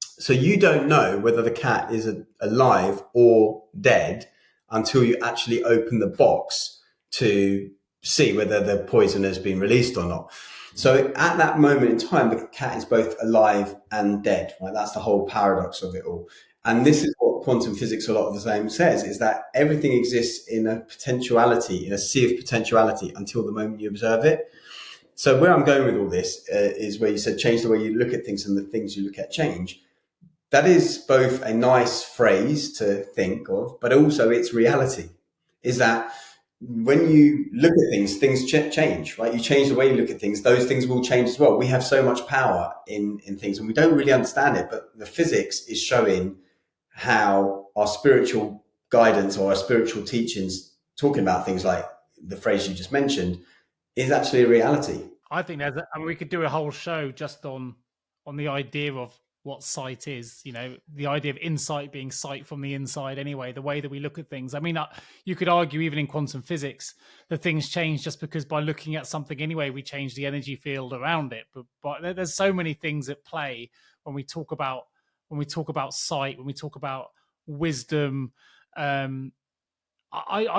So you don't know whether the cat is alive or dead until you actually open the box to see whether the poison has been released or not. So at that moment in time, the cat is both alive and dead, right? That's the whole paradox of it all. And this is what quantum physics a lot of the time says, is that everything exists in a potentiality, in a sea of potentiality until the moment you observe it. So where I'm going with all this is where you said change the way you look at things and the things you look at change. That is both a nice phrase to think of, but also its reality is that when you look at things change, right? You change the way you look at things, those things will change as well. We have so much power in things, and we don't really understand it, but the physics is showing how our spiritual guidance or our spiritual teachings, talking about things like the phrase you just mentioned, is actually a reality. I think we could do a whole show just on the idea of what sight is, the idea of insight being sight from the inside anyway, the way that we look at things. I mean, you could argue even in quantum physics that things change just because by looking at something anyway, we change the energy field around it. But there's so many things at play when we talk about sight, when we talk about wisdom. I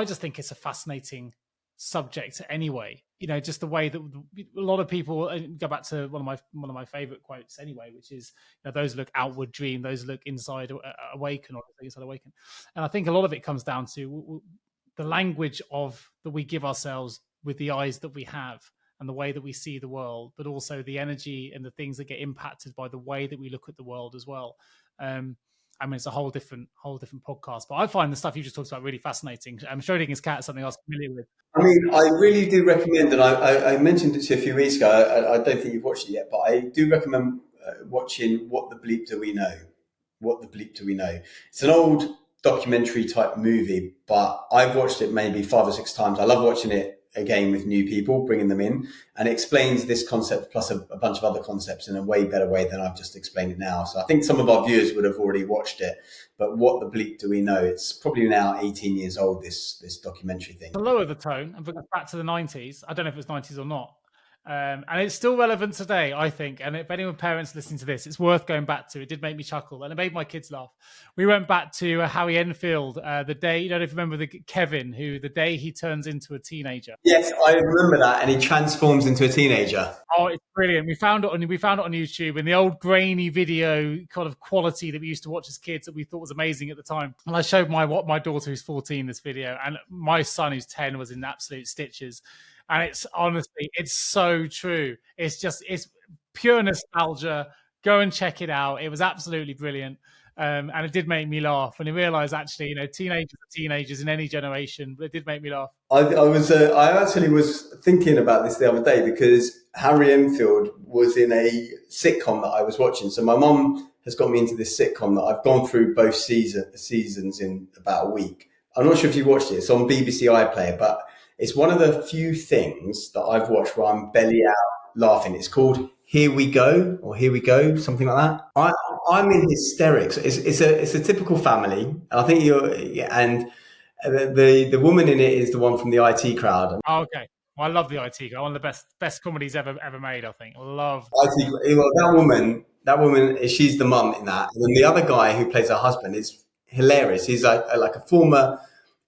just think it's a fascinating subject anyway. Just the way that a lot of people go back to one of my favorite quotes anyway, which is, those look outward dream, those look inside awaken, or inside awaken. And I think a lot of it comes down to the language that we give ourselves with the eyes that we have and the way that we see the world, but also the energy and the things that get impacted by the way that we look at the world as well. I mean, it's a whole different podcast, but I find the stuff you just talked about really fascinating. Schrodinger's cat is something I was familiar with. I mean, I really do recommend, and I mentioned it to you a few weeks ago. I don't think you've watched it yet, but I do recommend watching What the Bleep Do We Know? What the Bleep Do We Know? It's an old documentary type movie, but I've watched it maybe 5 or 6 times. I love watching it again with new people, bringing them in, and it explains this concept plus a bunch of other concepts in a way better way than I've just explained it now. So I think some of our viewers would have already watched it, but What the Bleep Do We Know? It's probably now 18 years old, this documentary thing. To lower the tone and bring us back to the 90s, I don't know if it's 90s or not, and it's still relevant today, I think. And if anyone parents listening to this, it's worth going back to. It did make me chuckle, and it made my kids laugh. We went back to Howie Enfield, the day, if you remember Kevin, who the day he turns into a teenager. Yes, I remember that, and he transforms into a teenager. Oh, it's brilliant. We found it on YouTube in the old grainy video kind of quality that we used to watch as kids that we thought was amazing at the time. And I showed my daughter who's 14 this video, and my son who's 10 was in absolute stitches. And it's honestly, it's so true. It's pure nostalgia. Go and check it out. It was absolutely brilliant. And it did make me laugh. And I realised actually, teenagers are teenagers in any generation, but it did make me laugh. I actually was thinking about this the other day because Harry Enfield was in a sitcom that I was watching. So my mum has got me into this sitcom that I've gone through both seasons in about a week. I'm not sure if you watched it. It's on BBC iPlayer, but it's one of the few things that I've watched where I'm belly out laughing. It's called Here We Go or Here We Go, something like that. I'm in hysterics. It's a typical family, and I think the woman in it is the one from the IT crowd. Oh, okay. Well, I love the IT guy. One of the best comedies ever made, I think. I love IT. Well, that woman, she's the mum in that, and then the other guy who plays her husband is hilarious. He's like a former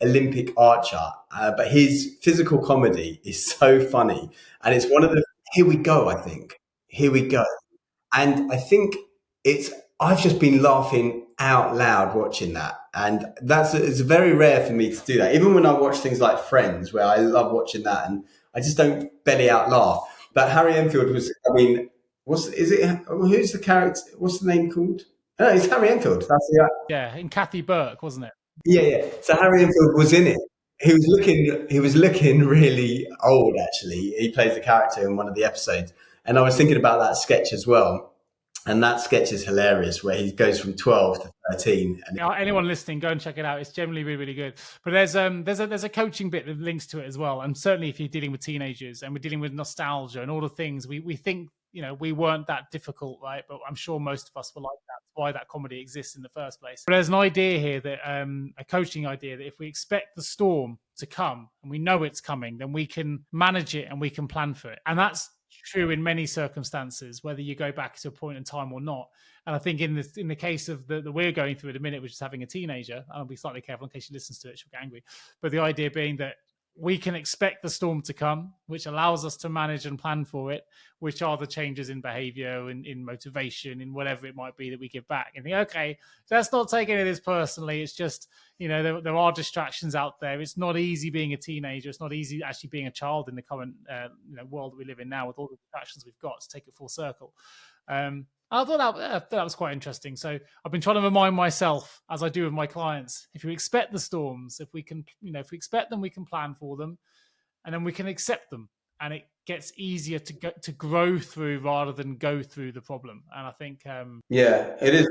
Olympic archer, but his physical comedy is so funny, and it's one of the Here We Go. I think Here We Go. And I think I've just been laughing out loud watching that. And it's very rare for me to do that. Even when I watch things like Friends, where I love watching that and I just don't belly out laugh. But Harry Enfield who's the character? What's the name called? No, it's Harry Enfield. Yeah, and Kathy Burke, wasn't it? Yeah. So Harry Enfield was in it. He was looking really old, actually. He plays the character in one of the episodes. And I was thinking about that sketch as well. And that sketch is hilarious, where he goes from 12 to 13. And anyone listening, go and check it out. It's generally really, really good. But there's a coaching bit that links to it as well. And certainly if you're dealing with teenagers and we're dealing with nostalgia and all the things, we think, we weren't that difficult, right? But I'm sure most of us were like that. That's why that comedy exists in the first place. But there's an idea here that a coaching idea that if we expect the storm to come and we know it's coming, then we can manage it and we can plan for it. And that's true in many circumstances, whether you go back to a point in time or not. And I think in the case of that we're going through at the minute, which is having a teenager, I'll be slightly careful in case she listens to it, she'll get angry. But the idea being that we can expect the storm to come, which allows us to manage and plan for it, which are the changes in behavior, in motivation, in whatever it might be that we give back. And think, okay, let's not take any of this personally. It's just, there are distractions out there. It's not easy being a teenager. It's not easy actually being a child in the current world that we live in now with all the distractions we've got, to take it full circle. I thought that was quite interesting. So I've been trying to remind myself, as I do with my clients, if you expect the storms, if we expect them, we can plan for them, and then we can accept them, and it gets easier to grow through rather than go through the problem. And I think it is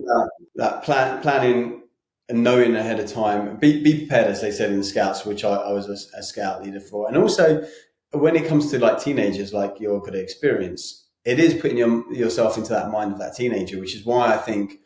that planning and knowing ahead of time. Be prepared, as they said in the Scouts, which I was a Scout leader for. And also when it comes to like teenagers, like you're going to experience, it is putting yourself into that mind of that teenager, which is why I think,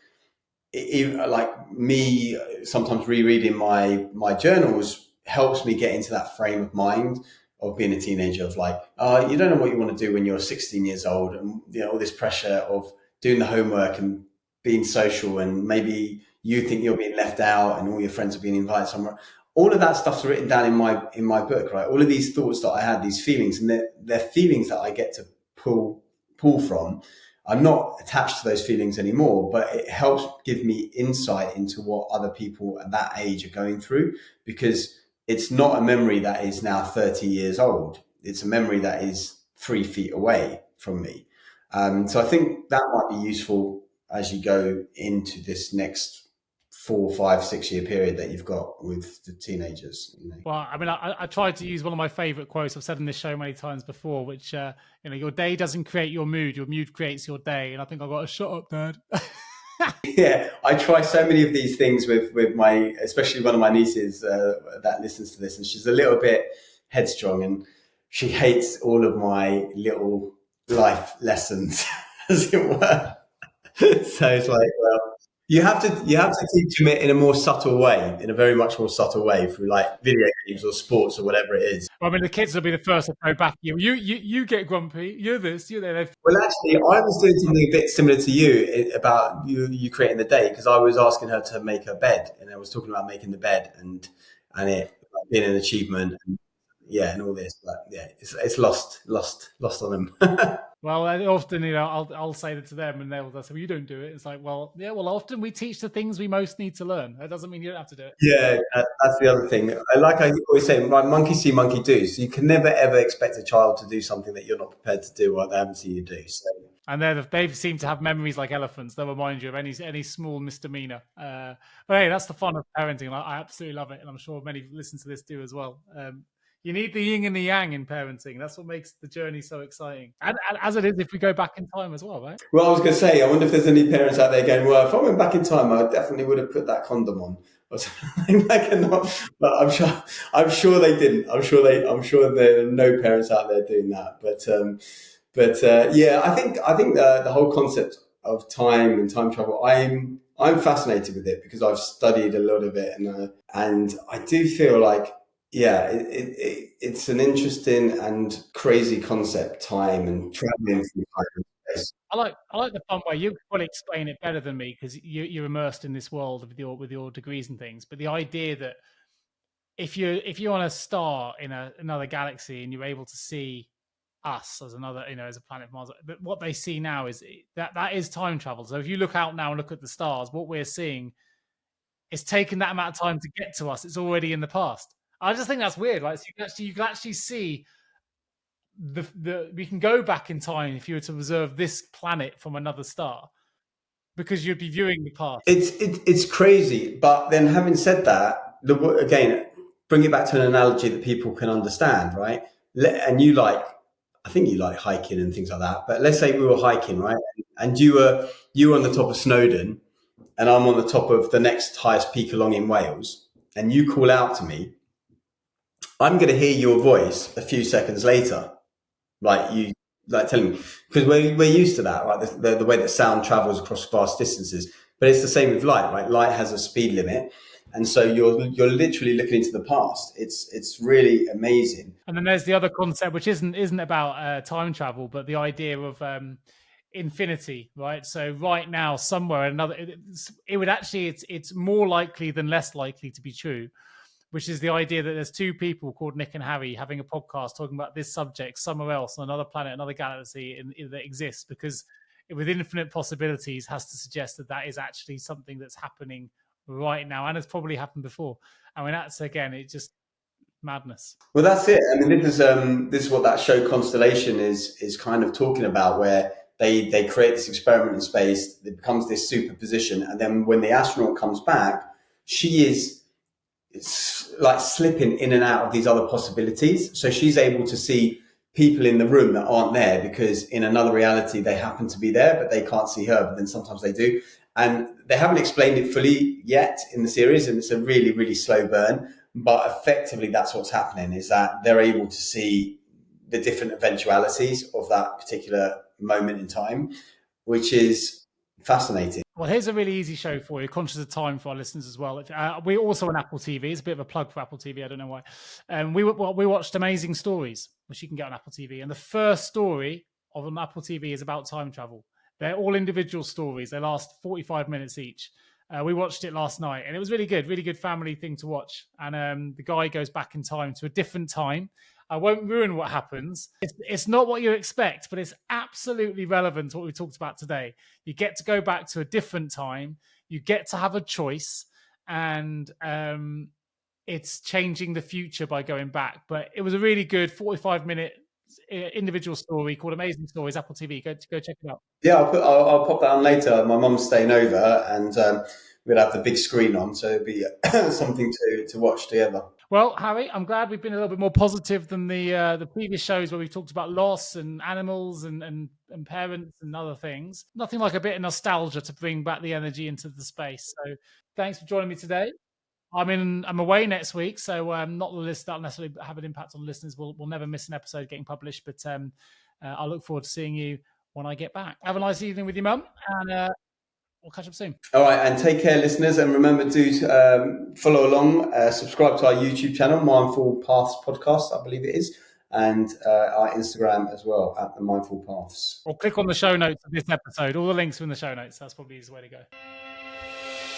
like me, sometimes rereading my journals helps me get into that frame of mind of being a teenager, of like, you don't know what you want to do when you're 16 years old, and all this pressure of doing the homework and being social, and maybe you think you're being left out and all your friends are being invited somewhere. All of that stuff's written down in my book, right? All of these thoughts that I had, these feelings, and they're feelings that I get to pull from. I'm not attached to those feelings anymore, but it helps give me insight into what other people at that age are going through, because it's not a memory that is now 30 years old. It's a memory that is 3 feet away from me. So I think that might be useful as you go into this next 4, 5, 6 year period that you've got with the teenagers. Well, I mean, I tried to use one of my favorite quotes I've said in this show many times before, which, your day doesn't create your mood creates your day. And I think I got a shut up, Dad. Yeah, I try so many of these things with especially one of my nieces that listens to this, and she's a little bit headstrong and she hates all of my little life lessons, as it were. So it's like, well, you have to teach them it in a more subtle way, in a very much more subtle way, through like video games or sports or whatever it is. Well, I mean, the kids will be the first to throw back at you. You get grumpy. You're this. You're that. Well, actually, I was doing something a bit similar to you about you creating the day, because I was asking her to make her bed, and I was talking about making the bed and it being an achievement, and all this. But yeah, it's lost on them. Well, often, I'll say that to them, and they'll say, well, you don't do it. It's like, well, yeah, well, often we teach the things we most need to learn. That doesn't mean you don't have to do it. Yeah, that's the other thing. Like I always say, monkey see, monkey do. So you can never, ever expect a child to do something that you're not prepared to do or they haven't seen you do. So And they seem to have memories like elephants. They'll remind you of any small misdemeanor. But hey, that's the fun of parenting. I absolutely love it, and I'm sure many who listen to this do as well. You need the yin and the yang in parenting. That's what makes the journey so exciting. And as it is, if we go back in time as well, right? Well, I was going to say, I wonder if there's any parents out there going, well, if I went back in time, I definitely would have put that condom on or something like that. But I'm sure they didn't. I'm sure there are no parents out there doing that. But yeah, I think the whole concept of time and time travel, I'm fascinated with it because I've studied a lot of it, and I do feel like, yeah, it's an interesting and crazy concept, time and traveling through time and space. I like the fun way you probably explain it better than me because you're immersed in this world with your degrees and things. But the idea that if you're on a star in another galaxy and you're able to see us as another, as a planet Mars, but what they see now is that is time travel. So if you look out now and look at the stars, what we're seeing is taking that amount of time to get to us. It's already in the past. I just think that's weird, right? So you can actually see we can go back in time if you were to observe this planet from another star because you'd be viewing the past. It's crazy, but then having said that, again, bring it back to an analogy that people can understand, right? And I think you like hiking and things like that. But let's say we were hiking, right? And you were on the top of Snowdon, and I'm on the top of the next highest peak along in Wales, and you call out to me. I'm going to hear your voice a few seconds later, telling me, because we're used to that, right? The way that sound travels across vast distances. But it's the same with light, right? Light has a speed limit. And so you're literally looking into the past. It's really amazing. And then there's the other concept, which isn't about time travel, but the idea of infinity, right? So right now, somewhere another, it would actually it's more likely than less likely to be true, which is the idea that there's two people called Nick and Harry having a podcast talking about this subject somewhere else on another planet, another galaxy that exists, because with infinite possibilities has to suggest that is actually something that's happening right now and has probably happened before. I mean, that's again, it's just madness. Well, that's it. I mean, this is what that show Constellation is kind of talking about, where they create this experiment in space. It becomes this superposition, and then when the astronaut comes back, it's like slipping in and out of these other possibilities. So she's able to see people in the room that aren't there because in another reality they happen to be there, but they can't see her. But then sometimes they do. And they haven't explained it fully yet in the series, and it's a really, really slow burn. But effectively, that's what's happening, is that they're able to see the different eventualities of that particular moment in time, which is fascinating. Well, here's a really easy show for you, conscious of time for our listeners as well. We're also on Apple TV. It's a bit of a plug for Apple TV. I don't know why. We watched Amazing Stories, which you can get on Apple TV. And the first story on Apple TV is about time travel. They're all individual stories. They last 45 minutes each. We watched it last night, and it was really good family thing to watch. And the guy goes back in time to a different time. I won't ruin what happens. It's not what you expect, but it's absolutely relevant to what we talked about today. You get to go back to a different time. You get to have a choice, and it's changing the future by going back. But it was a really good 45-minute individual story called Amazing Stories, Apple TV. Go check it out. Yeah, I'll pop that on later. My mum's staying over, and we'll have the big screen on, so it'll be something to watch together. Well, Harry, I'm glad we've been a little bit more positive than the previous shows where we've talked about loss and animals and parents and other things. Nothing like a bit of nostalgia to bring back the energy into the space. So thanks for joining me today. I'm away next week, so not the list that'll necessarily have an impact on listeners. We'll never miss an episode getting published, but I look forward to seeing you when I get back. Have a nice evening with your mum, and we'll catch up soon. All right, and take care, listeners, and remember to follow along, subscribe to our YouTube channel, Mindful Paths Podcast, I believe it is, and our Instagram as well, at the Mindful Paths. Or click on the show notes of this episode. All the links are in the show notes. That's probably the way to go.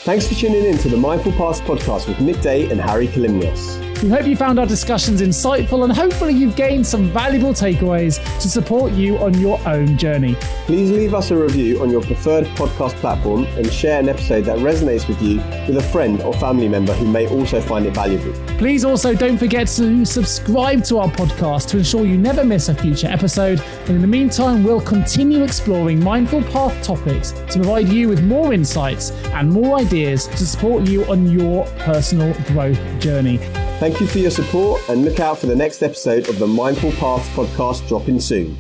Thanks for tuning in to the Mindful Paths podcast with Nick Day and Harry Kalimnios. We hope you found our discussions insightful and hopefully you've gained some valuable takeaways to support you on your own journey. Please leave us a review on your preferred podcast platform and share an episode that resonates with you with a friend or family member who may also find it valuable. Please also don't forget to subscribe to our podcast to ensure you never miss a future episode. And in the meantime, we'll continue exploring Mindful Path topics to provide you with more insights and more ideas to support you on your personal growth journey. Thank you for your support and look out for the next episode of the Mindful Paths podcast dropping soon.